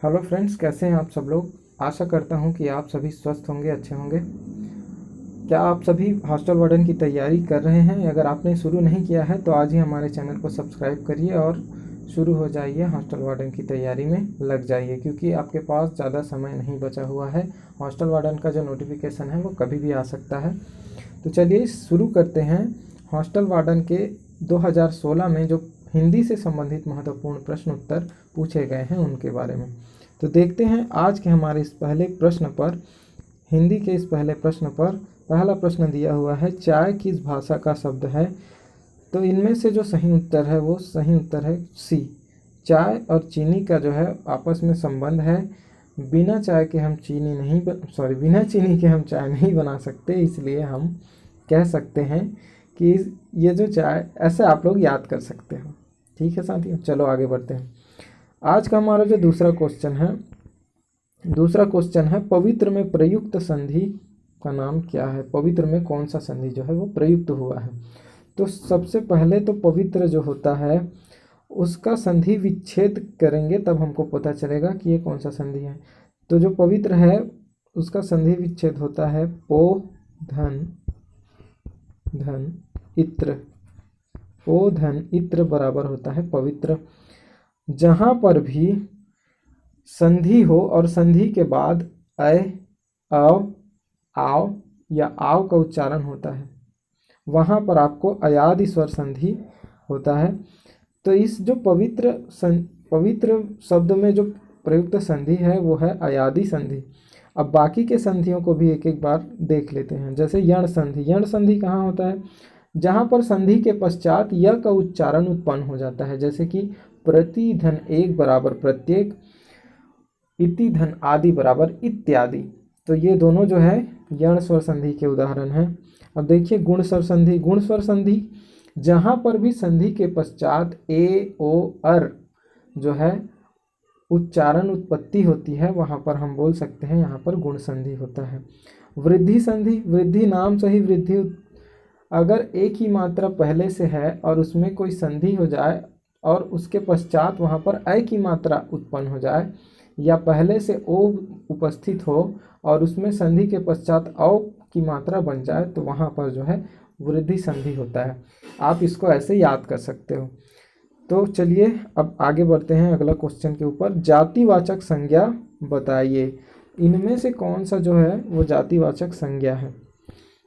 Hello friends, कैसे हैं आप सब लोग। आशा करता हूं कि आप सभी स्वस्थ होंगे, अच्छे होंगे। क्या आप सभी हॉस्टल वार्डन की तैयारी कर रहे हैं? अगर आपने शुरू नहीं किया है तो आज ही हमारे चैनल को सब्सक्राइब करिए और शुरू हो जाइए, हॉस्टल वार्डन की तैयारी में लग जाइए, क्योंकि आपके पास ज़्यादा समय नहीं बचा हुआ है। हॉस्टल वार्डन का जो नोटिफिकेशन है वो कभी भी आ सकता है। तो चलिए शुरू करते हैं। हॉस्टल वार्डन के 2016 में जो हिंदी से संबंधित महत्वपूर्ण प्रश्न उत्तर पूछे गए हैं उनके बारे में तो देखते हैं। आज के हमारे इस पहले प्रश्न पर, हिंदी के इस पहले प्रश्न पर पहला प्रश्न दिया हुआ है, चाय किस भाषा का शब्द है? तो इनमें से जो सही उत्तर है वो सही उत्तर है सी। चाय और चीनी का जो है आपस में संबंध है। बिना चाय के हम चीनी नहीं बिना चीनी के हम चाय नहीं बना सकते, इसलिए हम कह सकते हैं कि ये जो चाय, ऐसे आप लोग याद कर सकते हो। ठीक है साथियों, चलो आगे बढ़ते हैं। आज का हमारा जो दूसरा क्वेश्चन है, पवित्र में प्रयुक्त संधि का नाम क्या है? पवित्र में कौन सा संधि जो है वो प्रयुक्त हुआ है? तो सबसे पहले तो पवित्र जो होता है उसका संधि विच्छेद करेंगे तब हमको पता चलेगा कि ये कौन सा संधि है। तो जो पवित्र है उसका संधि विच्छेद होता है पो धन धन इत्र। पो धन इत्र बराबर होता है पवित्र। जहाँ पर भी संधि हो और संधि के बाद अ, अव, आव या आव का उच्चारण होता है, वहाँ पर आपको अयादि स्वर संधि होता है। तो इस जो पवित्र शब्द में जो प्रयुक्त संधि है वो है अयादि संधि। अब बाकी के संधियों को भी एक एक बार देख लेते हैं। जैसे यण संधि। यण संधि कहाँ होता है? जहाँ पर संधि के पश्चात य का उच्चारण उत्पन्न हो जाता है, जैसे कि प्रति धन एक बराबर प्रत्येक, इति धन आदि बराबर इत्यादि। तो ये दोनों जो है यण स्वर संधि के उदाहरण हैं। अब देखिए गुण स्वर संधि। गुण स्वर संधि, जहाँ पर भी संधि के पश्चात ए ओ अर जो है उच्चारण उत्पत्ति होती है, वहाँ पर हम बोल सकते हैं यहाँ पर गुण संधि होता है। वृद्धि संधि। वृद्धि नाम से ही वृद्धि, अगर एक ही मात्रा पहले से है और उसमें कोई संधि हो जाए और उसके पश्चात वहाँ पर अ की मात्रा उत्पन्न हो जाए, या पहले से ओ उपस्थित हो और उसमें संधि के पश्चात औ की मात्रा बन जाए, तो वहाँ पर जो है वृद्धि संधि होता है। आप इसको ऐसे याद कर सकते हो। तो चलिए अब आगे बढ़ते हैं अगला क्वेश्चन के ऊपर। जातिवाचक संज्ञा बताइए। इनमें से कौन सा जो है वो जातिवाचक संज्ञा है?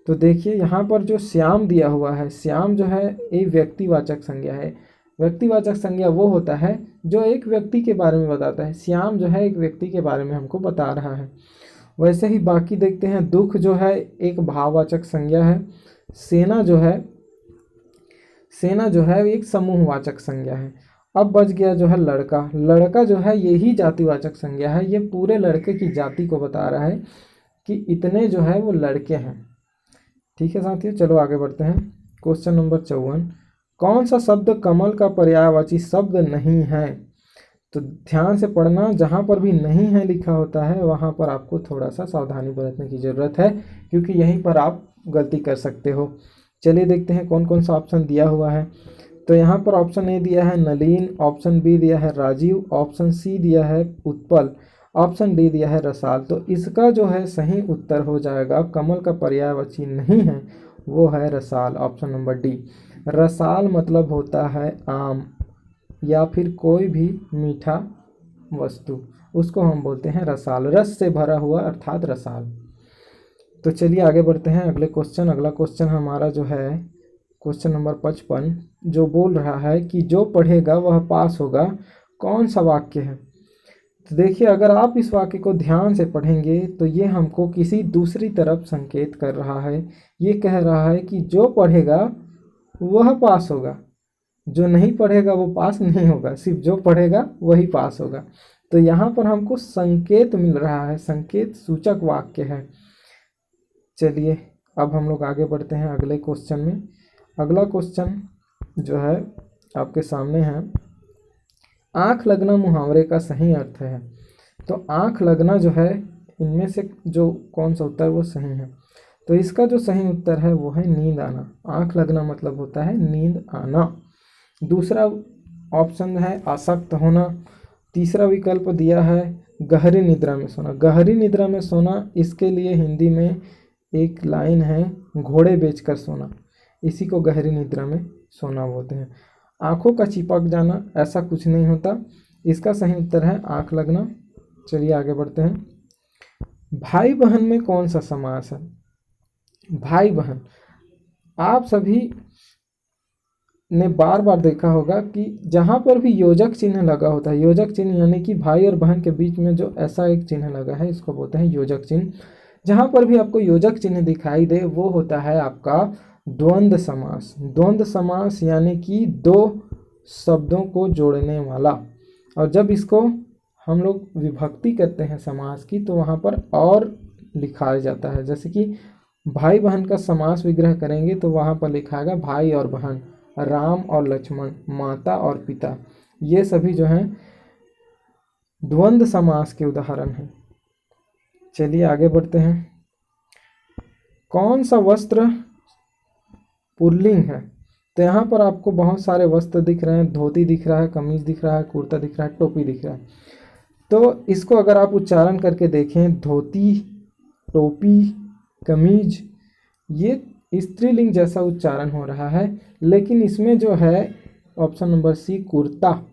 तो देखिए यहाँ पर जो श्याम दिया हुआ है, श्याम जो है एक व्यक्तिवाचक संज्ञा है। व्यक्तिवाचक संज्ञा वो होता है जो एक व्यक्ति के बारे में बताता है। श्याम जो है एक व्यक्ति के बारे में हमको बता रहा है। वैसे ही बाकी देखते हैं। दुख जो है एक भाववाचक संज्ञा है। सेना जो है एक समूहवाचक संज्ञा है। अब बच गया जो है लड़का। लड़का जो है यही जातिवाचक संज्ञा है। ये पूरे लड़के की जाति को बता रहा है कि इतने जो है वो लड़के हैं। ठीक है साथियों, चलो आगे बढ़ते हैं। क्वेश्चन नंबर 54, कौन सा शब्द कमल का पर्यायवाची शब्द नहीं है? तो ध्यान से पढ़ना, जहाँ पर भी नहीं है लिखा होता है वहाँ पर आपको थोड़ा सा सावधानी बरतने की ज़रूरत है, क्योंकि यहीं पर आप गलती कर सकते हो। चलिए देखते हैं कौन कौन सा ऑप्शन दिया हुआ है। तो यहाँ पर ऑप्शन ए दिया है नलीन, ऑप्शन बी दिया है राजीव, ऑप्शन सी दिया है उत्पल, ऑप्शन डी दिया है रसाल। तो इसका जो है सही उत्तर हो जाएगा, कमल का पर्यायवाची नहीं है, वो है रसाल, ऑप्शन नंबर डी। रसाल मतलब होता है आम या फिर कोई भी मीठा वस्तु, उसको हम बोलते हैं रसाल। रस से भरा हुआ अर्थात रसाल। तो चलिए आगे बढ़ते हैं अगले क्वेश्चन। अगला क्वेश्चन हमारा जो है क्वेश्चन नंबर 55, जो बोल रहा है कि जो पढ़ेगा वह पास होगा, कौन सा वाक्य है? तो देखिए, अगर आप इस वाक्य को ध्यान से पढ़ेंगे तो ये हमको किसी दूसरी तरफ संकेत कर रहा है। ये कह रहा है कि जो पढ़ेगा वह पास होगा, जो नहीं पढ़ेगा वो पास नहीं होगा, सिर्फ जो पढ़ेगा वही पास होगा। तो यहाँ पर हमको संकेत मिल रहा है, संकेत सूचक वाक्य है। चलिए अब हम लोग आगे बढ़ते हैं अगले क्वेश्चन में। अगला क्वेश्चन जो है आपके सामने है, आँख लगना मुहावरे का सही अर्थ है। तो आँख लगना जो है, इनमें से जो कौन सा उत्तर वो सही है? तो इसका जो सही उत्तर है वो है नींद आना। आँख लगना मतलब होता है नींद आना। दूसरा ऑप्शन है आसक्त होना। तीसरा विकल्प दिया है गहरी निद्रा में सोना। गहरी निद्रा में सोना, इसके लिए हिंदी में एक लाइन है, घोड़े बेचकर सोना, इसी को गहरी निद्रा में सोना बोलते हैं। आंखों का चिपक जाना, ऐसा कुछ नहीं होता। इसका सही उत्तर है आंख लगना। चलिए आगे बढ़ते हैं। भाई बहन में कौन सा समास है? भाई बहन, आप सभी ने बार बार देखा होगा कि जहाँ पर भी योजक चिन्ह लगा होता है, योजक चिन्ह यानी कि भाई और बहन के बीच में जो ऐसा एक चिन्ह लगा है, इसको बोलते हैं योजक चिन्ह। जहाँ पर भी आपको योजक चिन्ह दिखाई दे वो होता है आपका द्वंद्व समास। द्वंद्व समास यानी कि दो शब्दों को जोड़ने वाला। और जब इसको हम लोग विभक्ति करते हैं समास की, तो वहाँ पर और लिखा जाता है। जैसे कि भाई बहन का समास विग्रह करेंगे तो वहाँ पर लिखा है भाई और बहन, राम और लक्ष्मण, माता और पिता। ये सभी जो हैं द्वंद्व समास के उदाहरण हैं। चलिए आगे बढ़ते हैं। कौन सा वस्त्र पुल्लिंग है? तो यहाँ पर आपको बहुत सारे वस्त्र दिख रहे हैं। धोती दिख रहा है, कमीज दिख रहा है, कुर्ता दिख रहा है, टोपी दिख रहा है। तो इसको अगर आप उच्चारण करके देखें, धोती, टोपी, कमीज, ये स्त्रीलिंग जैसा उच्चारण हो रहा है। लेकिन इसमें जो है ऑप्शन नंबर सी, कुर्ता,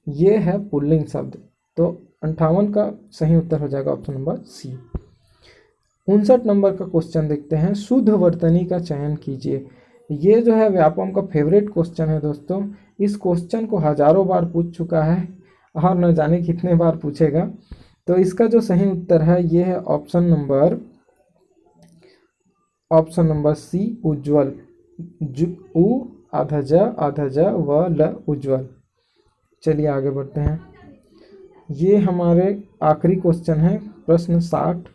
ये है पुल्लिंग शब्द। तो 58 का सही उत्तर हो जाएगा ऑप्शन नंबर सी। 59 नंबर का क्वेश्चन देखते हैं। शुद्ध वर्तनी का चयन कीजिए। ये जो है व्यापम का फेवरेट क्वेश्चन है दोस्तों। इस क्वेश्चन को हजारों बार पूछ चुका है और न जाने कितने बार पूछेगा। तो इसका जो सही उत्तर है ये है ऑप्शन नंबर सी, उज्ज्वल। उ आधा ज व ल, उज्ज्वल। चलिए आगे बढ़ते हैं। ये हमारे आखिरी क्वेश्चन है, प्रश्न 60।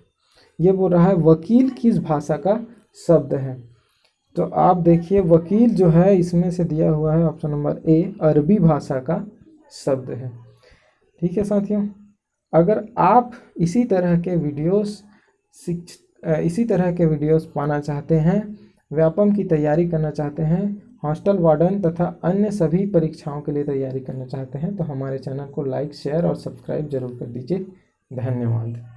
ये बोल रहा है वकील किस भाषा का शब्द है? तो आप देखिए, वकील जो है इसमें से दिया हुआ है ऑप्शन नंबर ए, अरबी भाषा का शब्द है। ठीक है साथियों, अगर आप इसी तरह के वीडियोस पाना चाहते हैं, व्यापम की तैयारी करना चाहते हैं, हॉस्टल वार्डन तथा अन्य सभी परीक्षाओं के लिए तैयारी करना चाहते हैं, तो हमारे चैनल को लाइक, शेयर और सब्सक्राइब जरूर कर दीजिए। धन्यवाद।